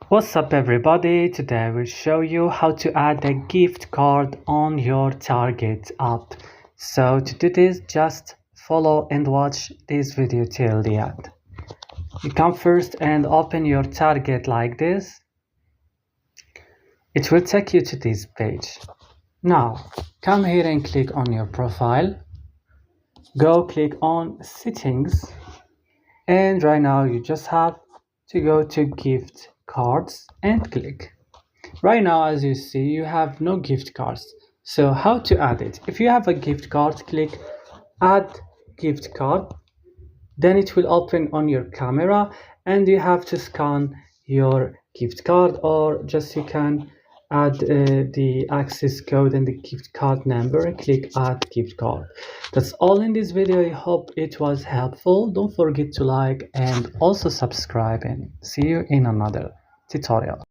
What's up everybody, today we'll show you how to add a gift card on your Target app. So to do this, just follow and watch this video till the end. You come first and open your Target like this. It will take you to this page. Now come here and click on your profile. Go click on settings, and right now you just have to go to gift cards and click. Right now, as you see, you have no gift cards. So how to add it? If you have a gift card, click add gift card. Then it will open on your camera and you have to scan your gift card, or just you can add the access code and the gift card number and click add gift card. That's all in this video. I hope it was helpful. Don't forget to like and also subscribe, and see you in another tutorial.